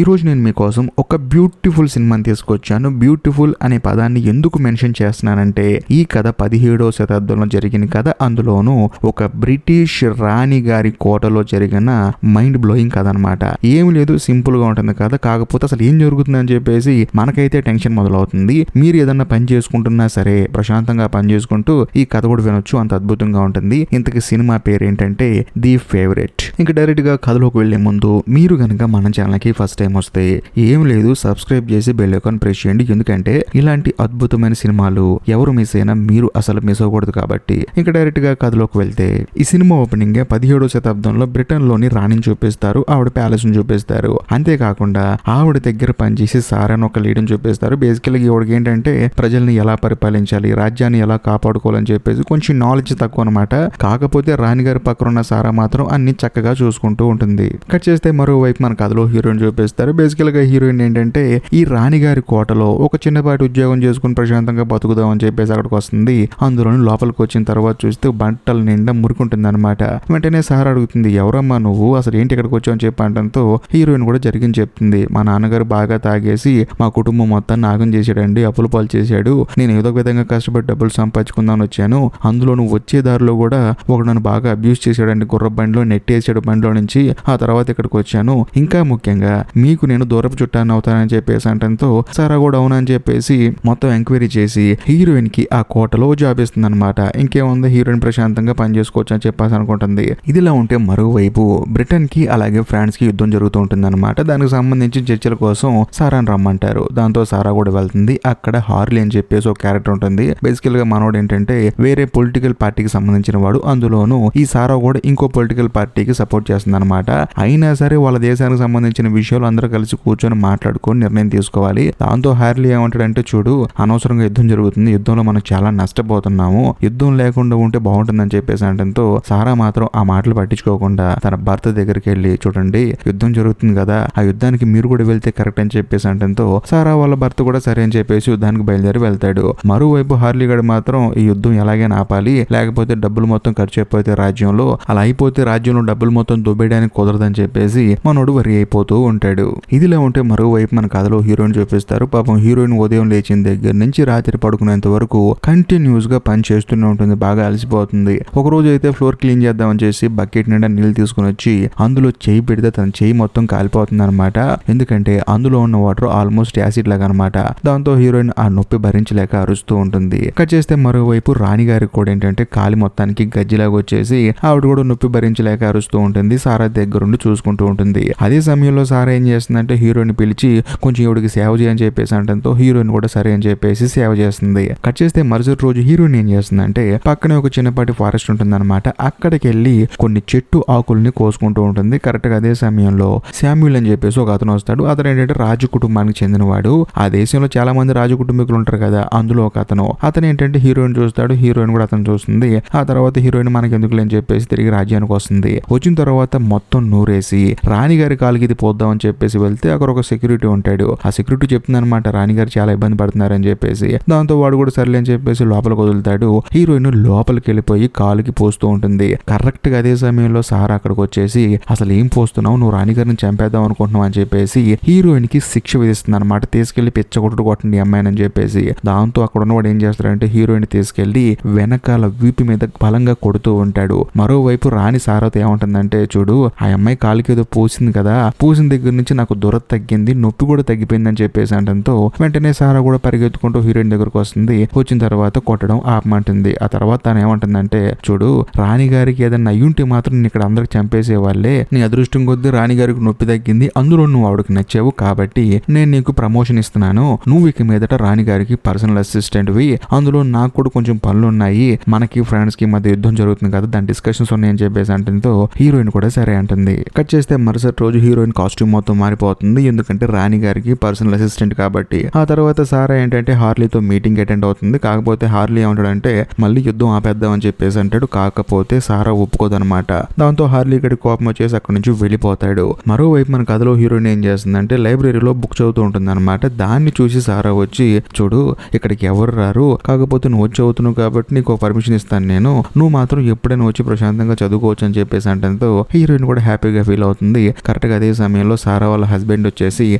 ఈ రోజు నేను మీకోసం ఒక బ్యూటిఫుల్ సినిమాని తీసుకొచ్చాను. బ్యూటిఫుల్ అనే పదాన్ని ఎందుకు మెన్షన్ చేస్తున్నానంటే ఈ కథ 17వ శతాబ్దంలో జరిగిన కథ. అందులోనూ ఒక బ్రిటిష్ రాణి గారి కోటలో జరిగిన మైండ్ బ్లోయింగ్ కథ అనమాట. ఏమి లేదు, సింపుల్ గా ఉంటుంది కథ. కాకపోతే అసలు ఏం జరుగుతుందని చెప్పేసి మనకైతే టెన్షన్ మొదలవుతుంది. మీరు ఏదన్నా పని చేసుకుంటున్నా సరే ప్రశాంతంగా పని చేసుకుంటూ ఈ కథ కూడా వినొచ్చు, అంత అద్భుతంగా ఉంటుంది. ఇంతకీ సినిమా పేరు ఏంటంటే ది ఫేవరెట్. ఇంకా డైరెక్ట్ గా కథలోకి వెళ్లే ముందు మీరు కనుక మన ఛానల్ కి ఫస్ట్ టైం వస్తే ఏం లేదు, సబ్స్క్రైబ్ చేసి బెల్ ఐకాన్ ప్రెస్ చేయండి. ఎందుకంటే ఇలాంటి అద్భుతమైన సినిమాలు ఎవరు మిస్ అయినా మీరు అసలు మిస్ అవ్వకూడదు కాబట్టి. ఇంకా డైరెక్ట్ గా కథలోకి వెళ్తే ఈ సినిమా ఓపెనింగ్ 17వ శతాబ్దంలో బ్రిటన్ లోని రాణిని చూపిస్తారు. ఆవిడ ప్యాలెస్ ని చూపిస్తారు. అంతేకాకుండా ఆవిడ దగ్గర పనిచేసి సారాను ఒక లీడర్ని చూపిస్తారు. బేసికల్గా ఈవిడకి ఏంటంటే ప్రజల్ని ఎలా పరిపాలించాలి, రాజ్యాన్ని ఎలా కాపాడుకోవాలని చెప్పేసి కొంచెం నాలెడ్జ్ తక్కువ అనమాట. కాకపోతే రాణిగారి పక్కన ఉన్న సారా మాత్రం అన్ని చక్కగా చూసుకుంటూ ఉంటుంది. కట్ చేస్తే మరోవైపు మన కథలో హీరోయిన్ చూపిస్తారు. బేసికల్ గా హీరోయిన్ ఏంటంటే ఈ రాణిగారి కోటలో ఒక చిన్నపాటి ఉద్యోగం చేసుకుని ప్రశాంతంగా బతుకుదాం అని చెప్పేసి అక్కడికి వస్తుంది. అందులోని లోపలికి వచ్చిన తర్వాత చూస్తే బట్టల నిండా మురుకుంటుంది అనమాట. వెంటనే సారా అడుగుతుంది, ఎవరమ్మా నువ్వు, అసలు ఏంటి ఇక్కడికి వచ్చావు అని చెప్పి అంటంతో హీరోయిన్ కూడా జరిగింది చెప్తుంది. మా నాన్నగారు బాగా తాగేసి మా కుటుంబం మొత్తం నాగం చేశాడండి, అప్పుల పాలు చేశాడు. నేను ఏదో ఒక విధంగా కష్టపడి డబ్బులు సంపాదించుకుందామని వచ్చాను. అందులో నువ్వు వచ్చే దారిలో కూడా ఒకడు నన్ను బాగా అబ్యూస్ చేశాడండి, గుర్ర బండిలో నెట్టేసాడు బండిలో నుంచి. ఆ తర్వాత ఇక్కడికి వచ్చాను. ఇంకా ముఖ్యంగా మీకు నేను దూరపు చుట్టాన్ని అవుతానని చెప్పేసి అంటంతో సారా కూడా అవునని చెప్పేసి మొత్తం ఎంక్వైరీ చేసి హీరోయిన్ కి ఆ కోటలో జాబ్ ఇస్తుంది అనమాట. ఇంకేముంది, హీరోయిన్ ప్రశాంతంగా పని చేసుకోవచ్చు అని చెప్పేసి అనుకుంటుంది. ఇదిలా ఉంటే మరోవైపు బ్రిటన్ కి అలాగే ఫ్రాన్స్ కి యుద్ధం జరుగుతూ ఉంటుంది అనమాట. దానికి సంబంధించి చర్చల కోసం సారాని రమ్మంటారు. దాంతో సారా కూడా వెళ్తుంది. అక్కడ హార్లీ అని చెప్పేసి ఒక క్యారెక్టర్ ఉంటుంది. బేసికల్ గా మనోడు ఏంటంటే వేరే పొలిటికల్ పార్టీకి సంబంధించిన వాడు. అందులోనూ ఈ సారా కూడా ఇంకో పొలిటికల్ పార్టీకి సపోర్ట్ చేస్తుంది అనమాట. అయినా సరే వాళ్ళ దేశానికి సంబంధించిన విషయాలు అందరూ కలిసి కూర్చొని మాట్లాడుకొని నిర్ణయం తీసుకోవాలి. దాంతో హార్లీ ఏమంటాడంటే, చూడు అనవసరంగా యుద్ధం జరుగుతుంది, యుద్ధంలో మనం చాలా నష్టపోతున్నాము, యుద్ధం లేకుండా ఉంటే బాగుంటుందని చెప్పేసి అంటంతో సారా మాత్రం ఆ మాటలు పట్టించుకోకుండా తన భర్త దగ్గరికి వెళ్ళి, చూడండి యుద్ధం జరుగుతుంది కదా, ఆ యుద్ధానికి మీరు కూడా వెళ్తే కరెక్ట్ అని చెప్పేసి అంటంతో సారా వాళ్ళ భర్త కూడా సరే అని చెప్పేసి యుద్ధానికి బయలుదేరి వెళ్తాడు. మరోవైపు హార్లీ గడు మాత్రం ఈ యుద్ధం ఎలాగైనా ఆపాలి, లేకపోతే డబ్బులు మొత్తం ఖర్చు అయిపోతే రాజ్యంలో, అలా అయిపోతే రాజ్యంలో డబ్బులు మొత్తం దుబ్బేయడానికి కుదరదని చెప్పేసి మనోడు వరి అయిపోతూ ఉంటాడు. ఇదిలా ఉంటే మరోవైపు మన కథలో హీరోయిన్ చూపిస్తారు. పాపం హీరోయిన్ ఉదయం లేచిన దగ్గర నుంచి రాత్రి పడుకునేంత వరకు కంటిన్యూస్ గా పని చేస్తూనే ఉంటుంది. బాగా అలసిపోతుంది. ఒక రోజు అయితే ఫ్లోర్ క్లీన్ చేద్దామని చేసి బకెట్ నిండా నీళ్లు తీసుకుని వచ్చి అందులో చేయి పెడితే తన చేయి మొత్తం కాలిపోతుంది అనమాట. ఎందుకంటే అందులో ఉన్న వాటర్ ఆల్మోస్ట్ యాసిడ్ లాగా అనమాట. దాంతో హీరోయిన్ ఆ నొప్పి భరించలేక అరుస్తూ ఉంటుంది. కట్ చేస్తే మరోవైపు రాణి గారికి కూడా ఏంటంటే కాలి మొత్తానికి గజ్జిలాగా వచ్చేసి ఆవిడ కూడా నొప్పి భరించలేక అరుస్తూ ఉంటుంది. సారా దగ్గరుండి చూసుకుంటూ ఉంటుంది. అదే సమయంలో సారా ఏం చేస్తుందంటే హీరోయిన్ పిలిచి కొంచెం ఈవిడికి సేవ చేయని చెప్పేసి అంటంతో హీరోయిన్ కూడా సరే అని చెప్పేసి సేవ చేస్తుంది. కట్ చేస్తే మరుసటి రోజు హీరోయిన్ ఏం చేస్తుందంటే పక్కనే ఒక చిన్నపాటి ఫారెస్ట్ ఉంటుంది అనమాట. అక్కడికి వెళ్ళి కొన్ని చెట్టు ఆకుల్ని కోసుకుంటూ ఉంటుంది. కరెక్ట్ గా అదే సమయంలో శామ్యూల్ అని చెప్పేసి ఒక అతను వస్తాడు. అతను ఏంటంటే రాజు కుటుంబానికి చెందినవాడు. ఆ దేశంలో చాలా మంది రాజు కుటుంబీకులు ఉంటారు కదా, అందులో ఒక అతను ఏంటంటే హీరోయిన్ చూస్తాడు. హీరోయిన్ కూడా అతను చూస్తుంది. ఆ తర్వాత హీరోయిన్ మనకి ఎందుకు అని చెప్పేసి తిరిగి రాజ్యానికి వస్తుంది. వచ్చిన తర్వాత మొత్తం నూరేసి రాణిగారి కాలికి ఇది పోద్దామని చెప్పేసి వెళ్తే అక్కడ ఒక సెక్యూరిటీ ఉంటాడు. ఆ సెక్యూరిటీ చెప్తుంది అనమాట, రాణిగారు చాలా ఇబ్బంది పడుతున్నారని చెప్పేసి. దాంతో వాడు కూడా సర్లే అని చెప్పేసి లోపలికి వదులుతాడు. హీరోయిన్ లోపలికి వెళ్ళిపోయి కాలుకి పోస్తూ ఉంటుంది. కరెక్ట్ గా అదే సమయంలో సారా అక్కడికి వచ్చేసి, అసలు ఏం పోస్తున్నావు, నువ్వు రాణిగారిని చంపేద్దాం అనుకుంటున్నావు అని చెప్పేసి హీరోయిన్ కి శిక్ష విధిస్తుంది అనమాట. తీసుకెళ్లి పిచ్చగొట్టు కొట్టండి అమ్మాయిని అని చెప్పేసి. దాంతో అక్కడ ఉన్నవాడు ఏం చేస్తాడంటే హీరోయిన్ తీసుకెళ్లి వెనకాల వీపు మీద బలంగా కొడుతూ ఉంటాడు. మరోవైపు రాణి సారాతో ఏమంటుందంటే, చూడు ఆ అమ్మాయి కాలుకి ఏదో పూసింది కదా, పూసిన దగ్గర నుంచి నాకు దురద తగ్గింది, నొప్పి కూడా తగ్గిపోయింది అని చెప్పేసి అంటంతో వెంటనే సారా కూడా పరిగెత్తుకుంటూ హీరోయిన్ దగ్గరకు వస్తుంది. వచ్చిన తర్వాత కొట్టడం ఆపమంటుంది. ఆ తర్వాత తను ఏమంటుందంటే, చూడు రాణిగారికి ఏదన్నా అయ్యుంటే మాత్రం నేను ఇక్కడ అందరికి చంపేసేవాళ్లే, నీ అదృష్టం కొద్దీ రాణిగారికి నొప్పి తగ్గింది, అందులో నువ్వు ఆవిడకి నచ్చావు కాబట్టి నేను నీకు ప్రమోషన్ ఇస్తున్నాను, నువ్వు ఇక మీదట రాణిగారికి పర్సనల్ అసిస్టెంట్ వి, అందులో నాకు కూడా కొంచెం పనులు ఉన్నాయి, మనకి ఫ్రెండ్స్ కి మధ్య యుద్ధం జరుగుతుంది కదా, దాని డిస్కషన్స్ ఉన్నాయని చెప్పేసి అంటంతో హీరోయిన్ కూడా సరే అంటుంది. కట్ చేస్తే మరుసటి రోజు హీరోయిన్ కాస్ట్యూమ్ మొత్తం మారిపోతుంది. ఎందుకంటే రాణి గారికి పర్సనల్ అసిస్టెంట్ కాబట్టి. ఆ తర్వాత సారా ఏంటంటే హార్లీతో మీటింగ్ అటెండ్ అవుతుంది. కాకపోతే హార్లీ ఏమంటాడంటే మళ్ళీ యుద్ధం ఆపేద్దాం అని చెప్పేసి అంటాడు. కాకపోతే సారా ఒప్పుకోదనమాట. దాంతో హార్లీ ఇక్కడ కోపం వచ్చేసి అక్కడి నుంచి వెళ్ళిపోతాడు. మరోవైపు మన కథలో హీరోయిన్ ఏం చేస్తుందంటే లైబ్రరీలో బుక్ చదువుతూ ఉంటుంది అనమాట. దాన్ని చూసి సారా వచ్చి, చూడు ఇక్కడికి ఎవరు రారు, కాకపోతే నువ్వు వచ్చి చదువుతున్నావు కాబట్టి నీకు పర్మిషన్ ఇస్తాను నేను, నువ్వు మాత్రం ఎప్పుడైనా వచ్చి ప్రశాంతంగా చదువుకోవచ్చు అని చెప్పేసి అంటంతో హీరోయిన్ కూడా హ్యాపీగా ఫీల్ అవుతుంది. కరెక్ట్ గా అదే సమయంలో సారా సారా వాళ్ళ హస్బెండ్ వచ్చేసి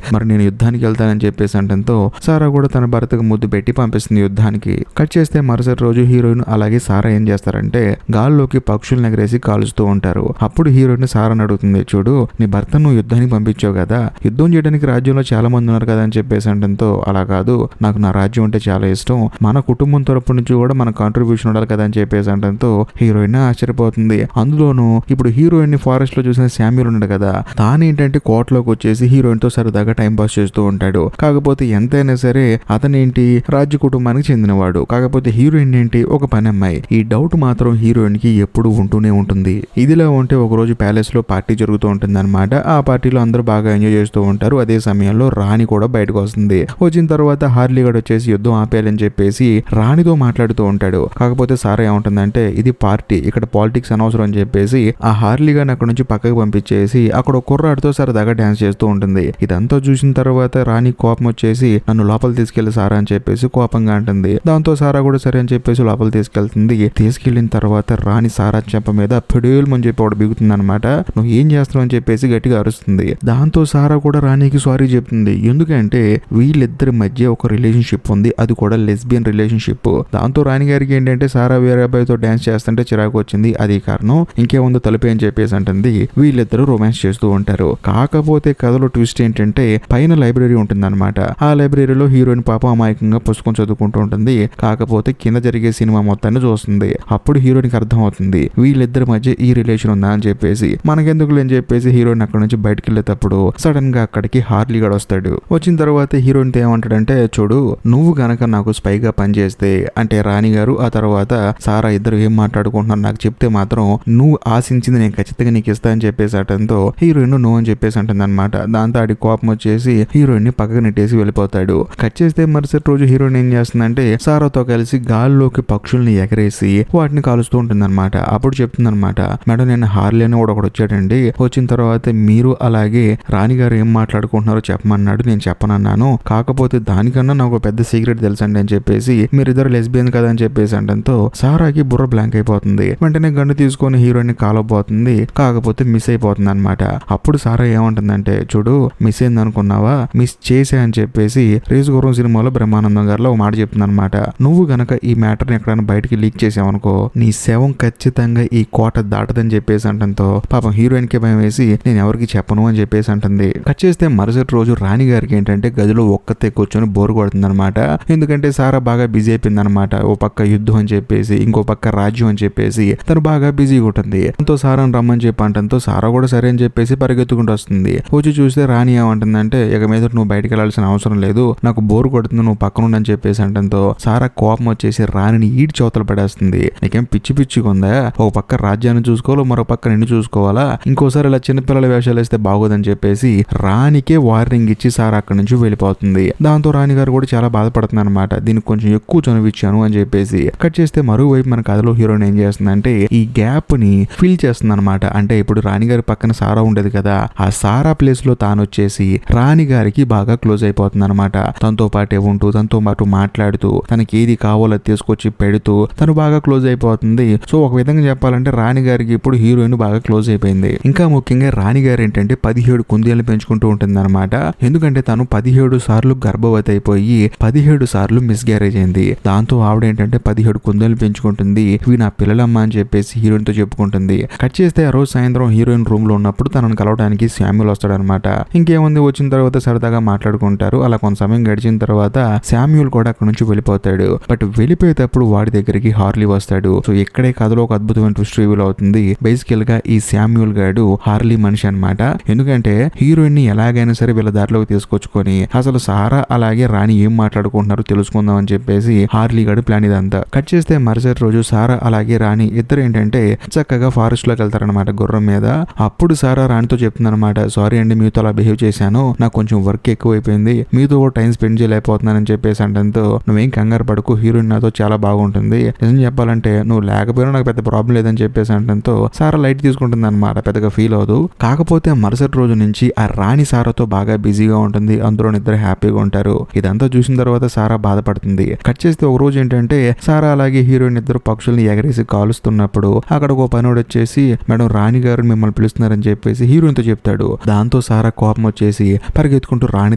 మరి నేను యుద్ధానికి వెళ్తానని చెప్పేసి అంటంతో సారా కూడా తన భర్తకు ముద్దు పెట్టి పంపిస్తుంది యుద్ధానికి. కట్ చేస్తే మరుసటి రోజు హీరోయిన్ అలాగే సారా ఏం చేస్తారంటే గాల్లోకి పక్షులను ఎగరేసి కాలుస్తూ ఉంటారు. అప్పుడు హీరోయిన్ సారాని అడుగుతుంది, చూడు నీ భర్త నువ్వు యుద్ధానికి పంపించావు కదా, యుద్ధం చేయడానికి రాజ్యంలో చాలా మంది ఉన్నారు కదా అని చెప్పేసి అంటంతో అలా కాదు, నాకు నా రాజ్యం అంటే చాలా ఇష్టం, మన కుటుంబం తరపు నుంచి కూడా మన కాంట్రిబ్యూషన్ ఉండాలి కదా అని చెప్పేసి అంటంతో హీరోయిన్ ఆశ్చర్యపోతుంది. అందులోనూ ఇప్పుడు హీరోయిన్ ని ఫారెస్ట్ లో చూసిన శామ్యూల్ ఉన్నాడు కదా, తానేంటంటే కోటలోకి వచ్చేసి హీరోయిన్ తో సరదాగా టైం పాస్ చేస్తూ ఉంటాడు. కాకపోతే ఎంతైనా సరే అతనేంటి రాజ్య కుటుంబానికి చెందినవాడు, కాకపోతే హీరోయిన్ ఏంటి ఒక పని అమ్మాయి. ఈ డౌట్ మాత్రం హీరోయిన్ కి ఎప్పుడు ఉంటూనే ఉంటుంది. ఇదిలా ఉంటే ఒక రోజు ప్యాలెస్ లో పార్టీ జరుగుతూ ఉంటుంది అనమాట. ఆ పార్టీలో అందరూ బాగా ఎంజాయ్ చేస్తూ ఉంటారు. అదే సమయంలో రాణి కూడా బయటకు వస్తుంది. వచ్చిన తర్వాత హార్లీ గడ్ వచ్చేసి యుద్ధం ఆపేయాలని చెప్పేసి రాణితో మాట్లాడుతూ ఉంటాడు. కాకపోతే సారా ఏముంటుందంటే ఇది పార్టీ, ఇక్కడ పాలిటిక్స్ అనవసరం అని చెప్పేసి ఆ హార్లీ గడ్ అక్కడ నుంచి పక్కకు పంపించేసి అక్కడ ఒక కుర్రాడితో సరదాగా డాన్స్ చేస్తూ ఉంటుంది. ఇదంతా చూసిన తర్వాత రాణి కోపం వచ్చేసి నన్ను లోపల తీసుకెళ్లి సారా అని చెప్పేసి కోపంగా అంటుంది. దాంతో సారా కూడా సరే అని చెప్పేసి లోపల తీసుకెళ్తుంది. తీసుకెళ్లిన తర్వాత రాణి సారా చెంప మీద పెడేలు అని చెప్పి ఒకటి బిగుతుంది అనమాట. నువ్వు ఏం చేస్తావు అని చెప్పేసి గట్టిగా అరుస్తుంది. దాంతో సారా కూడా రాణికి సారీ చెప్తుంది. ఎందుకంటే వీళ్ళిద్దరి మధ్య ఒక రిలేషన్షిప్ ఉంది, అది కూడా లెస్బియన్ రిలేషన్షిప్. దాంతో రాణి గారికి ఏంటంటే సారా వేరే అబ్బాయితో డాన్స్ చేస్తుంటే చిరాకు వచ్చింది, అది కారణం, ఇంకేముందో తలుపే అని చెప్పేసి అంటుంది. వీళ్ళిద్దరూ రొమాన్స్ చేస్తూ ఉంటారు. కాకపోతే కథలో ట్విస్ట్ ఏంటంటే పైన లైబ్రరీ ఉంటుందన్నమాట. ఆ లైబ్రరీలో హీరోయిన్ పాప అమాయకంగా పుస్తకం చదువుకుంటూ ఉంటుంది. కాకపోతే కింద జరిగే సినిమా మొత్తాన్ని చూస్తుంది. అప్పుడు హీరోయిన్ కి అర్థం అవుతుంది వీళ్ళిద్దరి మధ్య ఈ రిలేషన్ ఉందా అని చెప్పేసి. మనకెందుకు అని చెప్పేసి హీరోయిన్ అక్కడ నుంచి బయటకు వెళ్ళేటప్పుడు సడన్ గా అక్కడికి హార్లీ గడ్ వస్తాడు. వచ్చిన తర్వాత హీరోయిన్ తో ఏమంటాడంటే, చూడు నువ్వు గనక నాకు స్పైగా పనిచేస్తే అంటే రాణి గారు ఆ తర్వాత సారా ఇద్దరు ఏం మాట్లాడుకుంటున్నారు నాకు చెప్తే మాత్రం నువ్వు ఆశించింది నేను ఖచ్చితంగా నీకు ఇస్తా అని చెప్పేసి అటంతో హీరోయిన్ నో అని చెప్పేసి అంటుంది అనమాట. దాంతో ఆడి కోపం వచ్చేసి హీరోయిన్ ని పక్కకు నెట్టేసి వెళ్ళిపోతాడు. కట్ చేస్తే మరుసటి రోజు హీరోయిన్ ఏం చేస్తుందంటే సారాతో కలిసి గాల్లోకి పక్షుల్ని ఎగరేసి వాటిని కాలుస్తూ ఉంటుంది అనమాట. అప్పుడు చెప్తుంది అనమాట, మేడం నేను హార్లీ అని కూడా ఒకడు వచ్చాడండి, వచ్చిన తర్వాత మీరు అలాగే రాణిగారు ఏం మాట్లాడుకుంటున్నారో చెప్పమన్నాడు, నేను చెప్పనన్నాను, కాకపోతే దానికన్నా నాకు పెద్ద సీక్రెట్ తెలుసండి అని చెప్పేసి మీరిద్దరు లెస్బియన్ కదా అని చెప్పేసి అంటంతో సారాకి బుర్ర బ్లాంక్ అయిపోతుంది. వెంటనే గన్ను తీసుకొని హీరోయిన్ ని కాలబోతుంది. కాకపోతే మిస్ అయిపోతుంది అనమాట. అప్పుడు సారా ఏమంటుందంటే, చూడు మిస్ అయింది అనుకున్నావా, మిస్ చేసే అని చెప్పేసి రేసు గుర్రం సినిమాలో బ్రహ్మానందం గారిలో ఒక మాట చెప్తుంది అనమాట. నువ్వు గనక ఈ మ్యాటర్ ని ఎక్కడైనా బయటికి లీక్ చేసావనుకో నీ శవం ఖచ్చితంగా ఈ కోట దాటదని చెప్పేసి అంటంతో పాపం హీరోయిన్ కి భయం వేసి నేను ఎవరికి చెప్పను అని చెప్పేసి అంటుంది. కట్ చేస్తే మరుసటి రోజు రాణి గారికి ఏంటంటే గదిలో ఒక్కతే కూర్చొని బోరు కొడుతుంది అనమాట. ఎందుకంటే సారా బాగా బిజీ అయిపోయింది అనమాట. ఓ పక్క యుద్ధం అని చెప్పేసి ఇంకో పక్క రాజ్యం అని చెప్పేసి తను బాగా బిజీగా ఉంటుంది. దాంతో సారాని రమ్మని చెప్పి అంటంతో సారా కూడా సరే అని చెప్పేసి పరిగెత్తుకుంటూ వస్తుంది. వచ్చి చూస్తే రాణి ఏమంటుందంటే ఇక మీద నువ్వు బయటకు వెళ్లాల్సిన అవసరం లేదు, నాకు బోరు కొడుతుంది, నువ్వు పక్కనుండని చెప్పేసి అంటంతో సారా కోపం వచ్చేసి రాణిని ఈడి చోతలు పడేస్తుంది. నీకేం పిచ్చి పిచ్చిగా ఉందా, ఒక పక్క రాజ్యాన్ని చూసుకోవాలి మరో పక్క నిన్ను చూసుకోవాలా, ఇంకోసారి ఇలా చిన్నపిల్లల వేషాలు వేస్తే బాగోదని చెప్పేసి రాణికే వార్నింగ్ ఇచ్చి సారా అక్కడి నుంచి వెళ్ళిపోతుంది. దాంతో రాణి గారు కూడా చాలా బాధపడుతుంది అనమాట, దీనికి కొంచెం ఎక్కువ చనువిచ్చాను అని చెప్పేసి. కట్ చేస్తే మరోవైపు మన కథలో హీరోయిన్ ఏం చేస్తుందంటే ఈ గ్యాప్ ని ఫిల్ చేస్తుంది అనమాట. అంటే ఇప్పుడు రాణి గారి పక్కన సారా ఉండేది కదా, ఆ సారా ప్లేస్ లో తాను వచ్చేసి రాణి గారికి బాగా క్లోజ్ అయిపోతుంది అనమాట. తనతో పాటే ఉంటూ తనతో పాటు మాట్లాడుతూ తనకి ఏది కావాలో తీసుకొచ్చి పెడుతూ తను బాగా క్లోజ్ అయిపోతుంది. సో ఒక విధంగా చెప్పాలంటే రాణి గారికి ఇప్పుడు హీరోయిన్ బాగా క్లోజ్ అయిపోయింది. ఇంకా ముఖ్యంగా రాణి గారు ఏంటంటే 17 కుందేలు పెంచుకుంటూ ఉంటుంది అనమాట. ఎందుకంటే తను 17 సార్లు గర్భవతి అయిపోయి 17 సార్లు మిస్ గ్యారేజ్ అయింది. దాంతో ఆవిడ ఏంటంటే 17 కుందేలు పెంచుకుంటుంది. ఇవి నా పిల్లలమ్మ అని చెప్పేసి హీరోయిన్ తో చెప్పుకుంటుంది. కట్ చేస్తే ఆ రోజు సాయంత్రం హీరోయిన్ రూమ్ లో ఉన్నప్పుడు తనను కలవడానికి శామ్యూల్ వస్తాడనమాట. ఇంకేముంది వచ్చిన తర్వాత సరదాగా మాట్లాడుకుంటారు. అలా కొంత సమయం గడిచిన తర్వాత శామ్యూల్ కూడా అక్కడ నుంచి వెళ్ళిపోతాడు. బట్ వెళ్ళిపోయేటప్పుడు వాడి దగ్గరికి హార్లీ వస్తాడు. సో ఇక్కడే కథలో ఒక అద్భుతమైన ట్విస్ట్ రివీల్ అవుతుంది. బేసికల్ గా ఈ శామ్యూల్ గాడు హార్లీ మనిషి అనమాట. ఎందుకంటే హీరోయిన్ ని ఎలాగైనా సరే వీళ్ళ దారిలోకి తీసుకొచ్చుకొని అసలు సారా అలాగే రాణి ఏం మాట్లాడుకుంటున్నారో తెలుసుకుందాం అని చెప్పేసి హార్లీ గాడు ప్లాన్ ఇదంతా. కట్ చేస్తే మరుసటి రోజు సారా అలాగే రాణి ఇద్దరు ఏంటంటే చక్కగా ఫారెస్ట్ లోకి వెళ్తారనమాట గుర్రం మీద. అప్పుడు సారా రాణితో చెప్తుందనమాట, సారీ అండి మీతో అలా బిహేవ్ చేశాను, నాకు కొంచెం వర్క్ ఎక్కువైపోయింది, మీతో కూడా టైం స్పెండ్ చేయలేకపోతున్నానని చెప్పేసి అంటంతో నువ్వేం కంగారు పడకు, హీరోయిన్ నాతో చాలా బాగుంటుంది, నిజం చెప్పాలంటే నువ్వు లేకపోయినా నాకు పెద్ద ప్రాబ్లం లేదని చెప్పేసి అంటంతో సారా లైట్ తీసుకుంటుంది అనమాట, పెద్దగా ఫీల్ అవదు. కాకపోతే మరుసటి రోజు నుంచి ఆ రాణి సారాతో బాగా బిజీగా ఉంటుంది. అందులో ఇద్దరు హ్యాపీగా ఉంటారు. ఇదంతా చూసిన తర్వాత సారా బాధపడుతుంది. కట్ చేస్తే ఒక రోజు ఏంటంటే సారా అలాగే హీరోయిన్ ఇద్దరు పక్షుల్ని ఎగరేసి కాలుస్తున్నప్పుడు అక్కడ ఒక పనోడు వచ్చేసి మేడం రాణి గారు మిమ్మల్ని పిలుస్తున్నారని చెప్పేసి హీరోయిన్ తో చెప్తాడు. దాంతో దాంతో సారా కోపం వచ్చేసి పరిగెత్తుకుంటూ రాణి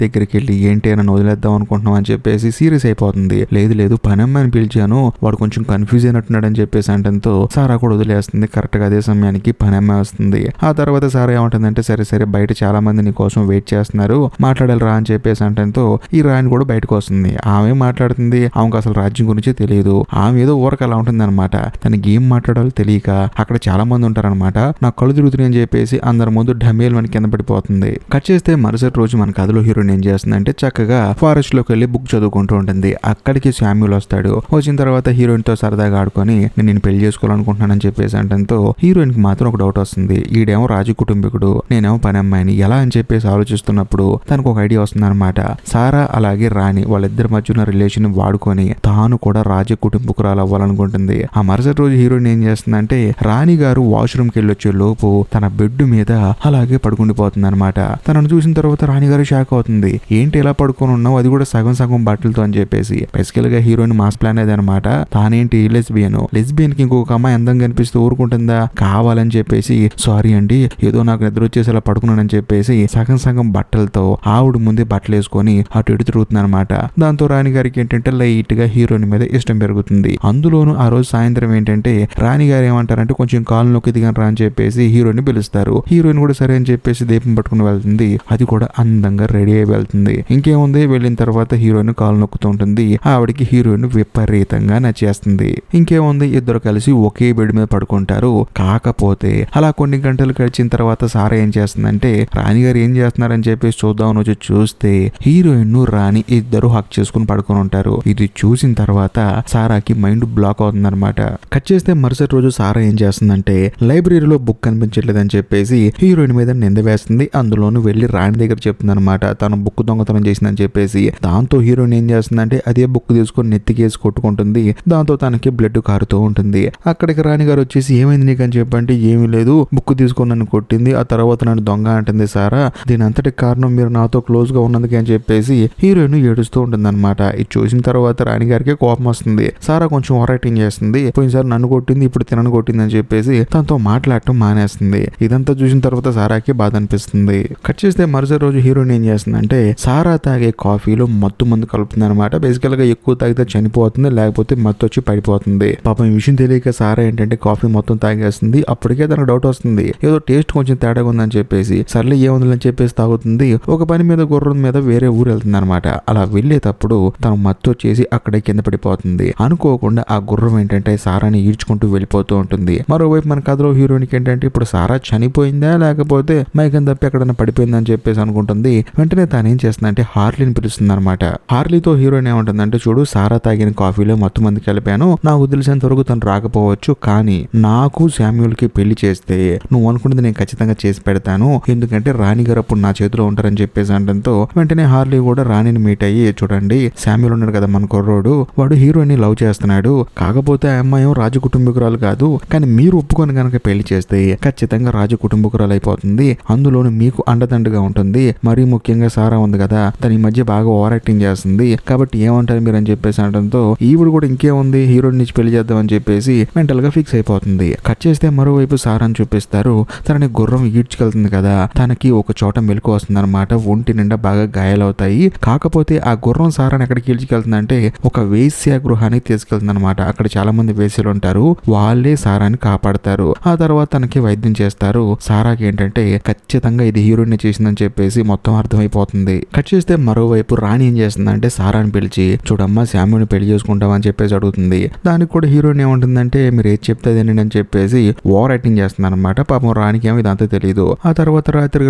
దగ్గరికి వెళ్ళి ఏంటి నన్ను వదిలేద్దాం అనుకుంటున్నాం అని చెప్పేసి సీరియస్ అయిపోతుంది. లేదు లేదు పని అమ్మాయిని పిలిచాను, వాడు కొంచెం కన్ఫ్యూజ్ అయినట్టున్నాడు అని చెప్పేసి అంటంతో సారా కూడా వదిలేస్తుంది. కరెక్ట్ గా అదే సమయానికి పని అమ్మాయి వస్తుంది. ఆ తర్వాత సారా ఏమంటుందంటే సరే సరే బయట చాలా మంది నీ కోసం వెయిట్ చేస్తున్నారు, మాట్లాడాలి రా అని చెప్పేసి అంటంతో ఈ రాణి కూడా బయటకు వస్తుంది. ఆమె మాట్లాడుతుంది, ఆమెకు అసలు రాజ్యం గురించి తెలియదు. ఆమె ఏదో ఊరకు అలా ఉంటుంది అనమాట. తనకి ఏం మాట్లాడాలో తెలియక అక్కడ చాలా మంది ఉంటారనమాట. నాకు కళ్ళు తిరుగుతున్నాయి అని చెప్పేసి అందరి ముందు ఢమేల్ మన కింద పడిపోతుంది. కట్ చేస్తే మరుసటి రోజు మన కథలో హీరోయిన్ ఏం చేస్తుందంటే చక్కగా ఫారెస్ట్ లోకి వెళ్ళి బుక్ చదువుకుంటూ ఉంటుంది. అక్కడికి శామ్యూల్ వస్తాడు. వచ్చిన తర్వాత హీరోయిన్ తో సరదాగా ఆడుకొని నేను పెళ్లి చేసుకోవాలనుకుంటున్నానని చెప్పేసి అంటంతో హీరోయిన్ కి మాత్రం ఒక డౌట్ వస్తుంది. ఈడేమో రాజు కుటుంబీకుడు, నేనేమో పని అమ్మాయిని, ఎలా అని చెప్పేసి ఆలోచిస్తున్నప్పుడు తనకు ఒక ఐడియా వస్తుంది అనమాట. సారా అలాగే రాణి వాళ్ళిద్దరి మధ్య ఉన్న రిలేషన్ వాడుకొని తాను కూడా రాజ కుటుంబకురాలు అవ్వాలనుకుంటుంది. ఆ మరుసటి రోజు హీరోయిన్ ఏం చేస్తుందంటే రాణి గారు వాష్రూమ్ కి వెళ్ళొచ్చే లోపు తన బెడ్ మీద అలాగే పడుకుండిపోతుంది అనమాట. తనను చూసిన తర్వాత రాణి గారు షాక్ అవుతుంది. ఏంటి ఇలా పడుకొని ఉన్నావు, అది కూడా సగం సగం బట్టలతో అని చెప్పేసి. బేసికల్ గా హీరోయిన్ మాస్ ప్లాన్ అదే అనమాట. తానేంటి లెస్బియన్ కి ఇంకొక అమ్మాయి అందంగా కనిపిస్తూ ఊరుకుంటుందా, కావాలని చెప్పేసి సారీ అండి ఏదో నాకు నిద్ర వచ్చేసి అలా పడుకున్నానని చెప్పేసి సగం సగం బట్టలతో ఆవిడ ముందే బట్టలు వేసుకొని అటు ఇటు తిరుగుతుంది అనమాట. దాంతో రాణి గారికి ఏంటంటే లైట్ గా హీరోయిన్ మీద ఇష్టం పెరుగుతుంది. అందులోనూ ఆ రోజు సాయంత్రం ఏంటంటే రాణి గారు ఏమంటారంటే కొంచెం కాలు నొక్కి దిగనరా అని చెప్పేసి హీరోయిన్ పిలుస్తారు. హీరోయిన్ కూడా సరే అని చెప్పేసి దీపం పట్టుకుని వెళ్తుంది. అది కూడా అందంగా రెడీ అయి వెళ్తుంది. ఇంకేముంది, వెళ్ళిన తర్వాత హీరోయిన్ కాలు నొక్కుతూ ఉంటుంది. ఆవిడకి హీరోయిన్ విపరీతంగా నచ్చేస్తుంది. ఇంకేముంది, ఇద్దరు కలిసి ఒకే బెడ్ మీద పడుకుంటారు. కాకపోతే అలా కొన్ని గంటలు గడిచిన తర్వాత సారా ఏం చేస్తుందంటే రాణి గారు ఏం చేస్తున్నారని చెప్పేసి చూద్దామని వచ్చి చూస్తే హీరోయిన్ రాణి ఇద్దరు హక్ చేసుకుని పడుకొని ఉంటారు. ఇది చూసిన తర్వాత సారాకి మైండ్ బ్లాక్ అవుతుంది అనమాట. కట్ చేస్తే మరుసటి రోజు సారా ఏం చేస్తుందంటే లైబ్రరీలో బుక్ కనిపించట్లేదని చెప్పేసి హీరోయిన్ మీద నింద వేస్తుంది. అందులోనూ వెళ్లి రాణి దగ్గర చెప్తుంది అనమాట తను బుక్ దొంగతనం చేసిందని చెప్పేసి. దాంతో హీరోయిన్ ఏం చేస్తుందంటే అదే బుక్ తీసుకొని నెత్తికేసి కొట్టుకుంటుంది. దాంతో తనకి బ్లడ్ కారుతూ ఉంటుంది. అక్కడికి రాణి గారు వచ్చేసి ఏమైంది నీకు అని చెప్పంటే ఏమీ లేదు, బుక్ తీసుకొని నన్ను కొట్టింది, ఆ తర్వాత నన్ను దొంగ అంటుంది సారా, దీని అంతటి కారణం మీరు నాతో క్లోజ్ గా ఉన్నందుకే అని చెప్పేసి హీరోయిన్ ఏడుస్తూ ఉంటుంది అనమాట. ఇది చూసిన తర్వాత రాణి గారికి కోపం వస్తుంది. సారా కొంచెం ఓవర్ యాక్టింగ్ చేస్తుంది. పోయినసారి నన్ను కొట్టింది, ఇప్పుడు తినను కొట్టింది అని చెప్పేసి తనతో మాట్లాడటం మానేస్తుంది. ఇదంతా చూసిన తర్వాత సారాకి బాధ అనిపిస్తుంది. కట్ చేస్తే మరుసటి రోజు హీరోయిన్ ఏం చేస్తుందంటే సారా తాగే కాఫీలో మత్తు మందు కలుపుతుంది అనమాట. బేసికల్ గా ఎక్కువ తాగితే చనిపోతుంది, లేకపోతే మత్తు వచ్చి పడిపోతుంది. పాపం ఈ విషయం తెలియక సారా ఏంటంటే కాఫీ మొత్తం తాగేస్తుంది. అప్పటికే తనకు డౌట్ వస్తుంది, ఏదో టేస్ట్ కొంచెం తేడాగా ఉందని చెప్పేసి. సర్లే ఏముందని చెప్పేసి తాగుతుంది. ఒక పని మీద గుర్రం మీద వేరే ఊరు వెళ్తుంది అనమాట. అలా వెళ్ళేటప్పుడు తను మత్తు వచ్చేసి అక్కడే కింద పడిపోతుంది. అనుకోకుండా ఆ గుర్రం ఏంటంటే సారాని ఈడ్చుకుంటూ వెళ్ళిపోతూ ఉంటుంది. మరోవైపు మన కథలో హీరోయిన్కి ఏంటంటే ఇప్పుడు సారా చనిపోయిందా లేకపోతే మైకం తప్పి ఎక్కడైనా పడిపోయిందని చెప్పేసి అనుకుంటుంది. వెంటనే తాను ఏం చేస్తుందంటే హార్లీని పిలుస్తుంది అనమాట. హార్లీతో హీరోయిన్ ఏమంటుందంటే చూడు, సారా తాగిన కాఫీలో మొత్తం మంది కలిపాను, నాకు తెలిసినంత వరకు తను రాకపోవచ్చు, కానీ నాకు శామ్యూల్ కి పెళ్లి చేస్తే నువ్వు అనుకున్నది నేను ఖచ్చితంగా చేసి పెడతాను, ఎందుకంటే రాణి గారు అప్పుడు నా చేతిలో ఉంటారని చెప్పేసి అనడంతో వెంటనే హార్లీ కూడా రాణిని మీట్ అయ్యి చూడండి శామ్యూల్ ఉన్నాడు కదా మన కుర్రోడు, వాడు హీరోయిన్ ని లవ్ చేస్తున్నాడు, కాకపోతే ఆ అమ్మాయి రాజ కుటుంబకురాలు కాదు, కానీ మీరు ఒప్పుకొని కనుక పెళ్లి చేస్తే ఖచ్చితంగా రాజ కుటుంబకురాలు అయిపోతుంది, అందులోను మీకు అండదండగా ఉంటుంది, మరీ ముఖ్యంగా సారా ఉంది కదా దాని మధ్య బాగా ఓవర్ యాక్టింగ్ చేస్తుంది, కాబట్టి ఏమంటారు మీరు అని చెప్పేసి అనడంతో ఈవిడ కూడా ఇంకేముంది హీరోయిన్ నుంచి పెళ్లి చేద్దాం అని చెప్పేసి మెంటల్ గా ఫిక్స్ అయిపోతుంది. కట్ చేస్తే మరోవైపు సారాని చూపిస్తారు. తనని గుర్రం ఈడ్చుకెళ్తుంది కదా, తనకి ఒక చోట మెలకు వస్తుంది అనమాట. ఒంటి నిండా బాగా గాయాలవుతాయి. కాకపోతే ఆ గుర్రం సారాని ఎక్కడికి ఈడ్చుకెళ్తుందంటే ఒక వేశ్య గృహానికి తీసుకెళ్తుంది అనమాట. అక్కడ చాలా మంది వేశ్యలు ఉంటారు, వాళ్ళే సారాని కాపాడతారు. ఆ తర్వాత తనకి వైద్యం చేస్తారు. సారాకి ఏంటంటే ఖచ్చితంగా ఇది హీరోయిన్ చేసిందని చెప్పేసి మొత్తం అర్థమైపోతుంది. కట్ చేస్తే మరోవైపు రాణి ఏం చేస్తుందంటే సారాని పిలిచి చూడమ్మా శామ్యూని పెళ్లి చేసుకుంటామని చెప్పేసి అడుగుతుంది. దానికి కూడా హీరోయిన్ ఏమంటుందంటే మీరు ఏది చెప్తే అదేనండి అని చెప్పేసి ఓవర్ యాక్టింగ్ చేస్తుంది అనమాట. పాపం రాణికి ఏమో ఇదంతా తెలియదు. ఆ తర్వాత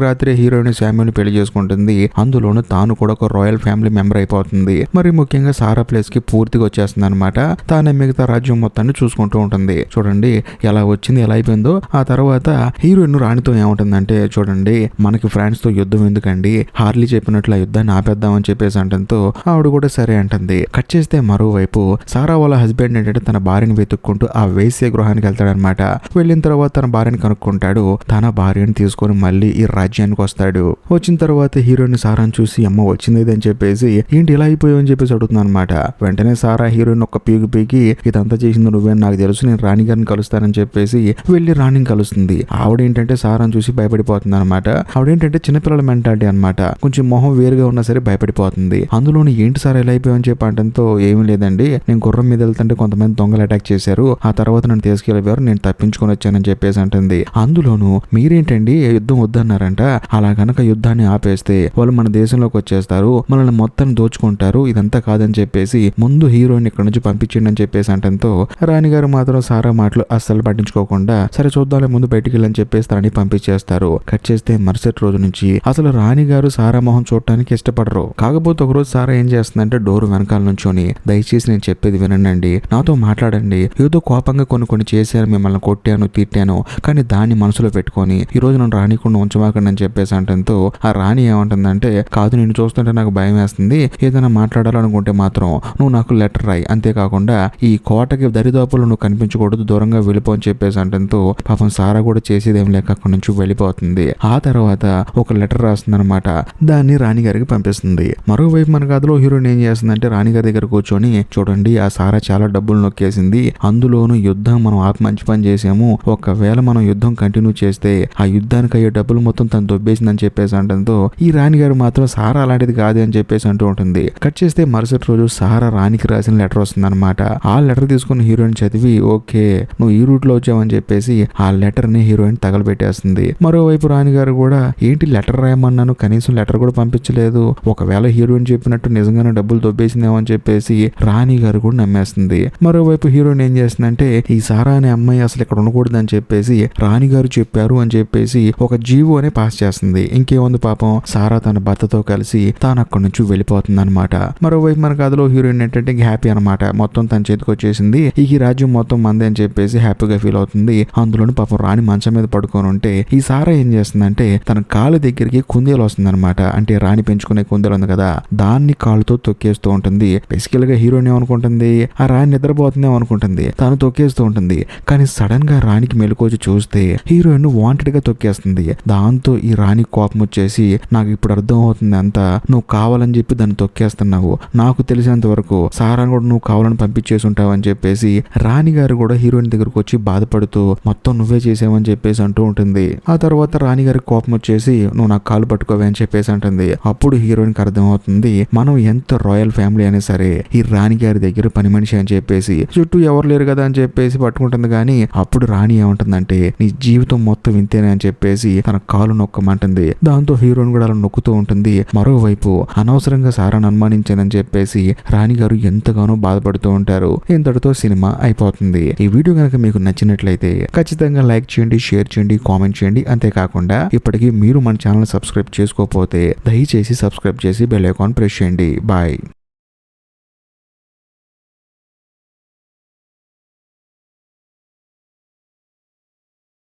రాత్రి హీరోయిన్ శామ్యూని పెళ్లి చేసుకుంటుంది. అందులోనూ తాను కూడా ఒక రాయల్ ఫ్యామిలీ మెంబర్ అయిపోతుంది. మరి ముఖ్యంగా సారా ప్లేస్ కి పూర్తిగా వచ్చేస్తుంది అనమాట. తానే మిగతా రాజ్యం మొత్తాన్ని చూసుకుంటూ ఉంటుంది. చూడండి ఎలా వచ్చింది ఎలా అయిపోయిందో. ఆ తర్వాత హీరోయిన్ రాణితో ఏముంటుందంటే చూడండి మనకి ఫ్రాన్స్ తో యుద్ధం ఎందుకండి, హార్లీ చెప్పినట్లు ఆ యుద్ధాన్ని ఆపేద్దామని చెప్పేసి అంటంతో ఆవిడ కూడా సరే అంటుంది. కట్ చేస్తే మరోవైపు సారా వాళ్ళ హస్బెండ్ ఏంటంటే తన భార్యని వెతుక్కుంటూ ఆ వేశ్య గృహానికి వెళ్తాడనమాట. వెళ్ళిన తర్వాత తన భార్యని కనుక్కుంటాడు. తన భార్యని తీసుకొని మళ్ళీ ఈ రాజ్యానికి వస్తాడు. వచ్చిన తర్వాత హీరోయిన్ సారాని చూసి అమ్మ వచ్చింది అని చెప్పేసి ఏంటి ఇలా అయిపోయావు అని చెప్పేసి అడుగుతుంది అనమాట. వెంటనే సారా హీరోయిన్ ఒక పీకి ఇదంతా చేసింది నువ్వే, నాకు తెలుసు, నేను రాణి గారిని కలుస్తానని చెప్పేసి వెళ్ళి రాణిని కలుస్తుంది. ఆవిడ ఏంటంటే సారాని చూసి భయపడిపోతుంది అనమాట. ఆవిడేంటంటే చిన్నపిల్లల మెంటాలిటీ అనమాట. కొంచెం మొహం వేరుగా ఉన్నా సరే భయపడిపోతుంది. అందులోని ఏంటి సార్ ఎలా అయిపోయామని చెప్పి అంటంతో ఏమీ లేదండి, నేను గుర్రం మీద వెళ్తుంటే కొంతమంది దొంగలు అటాక్ చేశారు, ఆ తర్వాత నన్ను తీసుకెళ్లేవారు, నేను తప్పించుకొని వచ్చానని చెప్పేసి అంటుంది. అందులోను మీరేంటండి యుద్ధం వద్దన్నారంట, అలా గనక యుద్ధాన్ని ఆపేస్తే వాళ్ళు మన దేశంలోకి వచ్చేస్తారు, మనల్ని మొత్తం దోచుకుంటారు, ఇదంతా కాదని చెప్పేసి ముందు హీరోయిన్ ఇక్కడ నుంచి పంపించండి అని చెప్పేసి అంటంతో రాణిగారు మాత్రం సారా మాటలు అస్సలు పట్టించుకోకుండా సరే చూద్దాంలే ముందు బయటికి వెళ్ళని చెప్పేసి తనని పంపించేస్తారు. కట్ చేస్తే మరుసటి రోజు నుంచి అసలు రాణిగారు సారా మొహం చూడటానికి ఇష్టపడరు. కాకపోతే ఒకరోజు సారా ఏం చేస్తుందంటే డోర్ వెనకాల నుంచొని దయచేసి నేను చెప్పేది వినండి, నాతో మాట్లాడండి, ఏదో కోపంగా కొన్ని చేశాను, మిమ్మల్ని కొట్టాను తిట్టాను, కానీ దాన్ని మనసులో పెట్టుకొని ఈ రోజు నన్ను రానికుండా ఉంచమాకండి అని చెప్పేసి అంటంతో ఆ రాణి ఏమంటుందంటే కాదు, నేను చూస్తుంటే నాకు భయం వేస్తుంది, ఏదైనా మాట్లాడాలనుకుంటే మాత్రం నువ్వు నాకు లెటర్ రాయి, అంతేకాకుండా ఈ కోటకి దరిదాపులు నువ్వు కనిపించకూడదు, దూరంగా వెళ్ళిపో అని చెప్పేసి అంటంతో పాపం సారా కూడా చేసేదేం లేక అక్కడి నుంచి వెళ్ళిపోతుంది. ఆ తర్వాత ఒక లెటర్ రాస్తుందన్నమాట, దాన్ని రాణిగారికి పంపిస్తుంది. మరోవైపు మన కథలో హీరోయిన్ ఏం చేస్తుందంటే రాణిగారి దగ్గర కూర్చొని చూడండి ఆ సారా చాలా డబ్బులు నొక్కేసింది, అందులోనూ యుద్ధం మనం మంచి పని చేసాము, ఒకవేళ మనం యుద్ధం కంటిన్యూ చేస్తే ఆ యుద్ధానికి అయ్యే డబ్బులు మొత్తం తను దొబ్బేసిందని చెప్పేసి అంటంతో ఈ రాణిగారు మాత్రం సారా అలాంటిది కాదు అని చెప్పేసి అంటూ ఉంటుంది. కట్ చేస్తే మరుసటి రోజు సారా రాణికి రాసిన లెటర్ వస్తుందన్నమాట. ఆ లెటర్ తీసుకుని హీరోయిన్ చదివి ఓకే నువ్వు ఈ రూట్ లో వచ్చావని చెప్పేసి ఆ లెటర్ ని హీరోయిన్ తగలబెట్టేస్తుంది. మరోవైపు రాణిగారు కూడా ఏంటి లెటర్ రాయమన్నాను, కనీసం లెటర్ కూడా పంపించలేదు, ఒకవేళ హీరోయిన్ చెప్పినట్టు నిజంగానే డబ్బులు దొబ్బేసిందేమో అని చెప్పేసి రాణిగారు కూడా నమ్మేస్తుంది. మరోవైపు హీరోయిన్ ఏం చేస్తుందంటే ఈ సారా అనే అమ్మాయి అసలు ఇక్కడ ఉండకూడదు అని చెప్పేసి రాణిగారు చెప్పారు అని చెప్పేసి ఒక జీవో అనే పాస్ చేస్తుంది. ఇంకేముంది పాపం సారా తన భర్తతో కలిసి తాను అక్కడి నుంచి వెళ్ళిపోతుంది అనమాట. మరోవైపు మన కథలో హీరోయిన్ ఏంటంటే హ్యాపీ అనమాట, మొత్తం తన చేతికి వచ్చేసింది, ఈ రాజ్యం మొత్తం మందే అని చెప్పేసి హ్యాపీగా ఫీల్ అవుతుంది. అందులోని పాపం రాణి మంచం మీద పడుకొని ఉంటే ఈ సారా ఏం చేస్తుందంటే తన కాలు దగ్గరికి కుందేలు వస్తుంది అనమాట, అంటే రాణి పెంచుకునే కుందేలు ఉంది కదా దాన్ని కాలుతో తొక్కేస్తూ ఉంటుంది. బేసికల్ గా హీరోయిన్ ఏమనుకుంటుంది ఆ రాణి నిద్రపోతుందేమో అనుకుంటుంది, తాను తొక్కేస్తూ ఉంటుంది. కానీ సడన్ గా రాణికి మెలుకొచ్చి చూస్తే హీరోయిన్ వాంటెడ్ గా తొక్కేస్తుంది. దాంతో ఈ రాణి కోపం వచ్చేసి నాకు ఇప్పుడు అర్థం అవుతుంది అంతా, నువ్వు కావాలని చెప్పి దాన్ని తొక్కేస్తున్నావు, నాకు తెలిసినంత వరకు సారాను కూడా నువ్వు కావాలని పంపించేసి ఉంటావు అని చెప్పేసి రాణి గారు కూడా హీరోయిన్ దగ్గరకు వచ్చి బాధపడుతూ మొత్తం నువ్వే చేసావని చెప్పేసి అంటూ ఉంటుంది. ఆ తర్వాత రాణి గారికి కోపం వచ్చేసి నువ్వు నాకు కాలు పట్టుకోవే అని చెప్పేసి అంటుంది. అప్పుడు హీరోయిన్ కి అర్థం అవుతుంది మనం ఎంత రాయల్ ఫ్యామిలీ అయినా సరే ఈ రాణి గారి దగ్గర పని మనిషి అని చెప్పేసి చుట్టూ ఎవరు లేరు కదా అని చెప్పేసి పట్టుకుంటుంది. కానీ అప్పుడు రాణి ఏమంటుందంటే నీ జీవితం మొత్తం ఇంతేనే అని చెప్పేసి తన కాలు నొక్కమంటుంది. దాంతో హీరోయిన్ కూడా అలా నొక్కుతూ ఉంటుంది. మరోవైపు అనవసరంగా సారాను అనుమానించానని చెప్పేసి రాణి గారు ఎంతగానో బాధపడుతూ ఉంటారు. ఇంతటితో సినిమా అయిపోతుంది. ఈ వీడియో కనుక మీకు నచ్చినట్లయితే ఖచ్చితంగా లైక్ చేయండి, షేర్ చేయండి, కామెంట్ చేయండి. అంతేకాకుండా ఇప్పటికీ మీరు మన ఛానల్ సబ్స్క్రైబ్ చేసుకోకపోతే దయచేసి సబ్స్క్రైబ్ చేసి బెల్ ఐకాన్ ప్రెస్ చేయండి. బాయ్.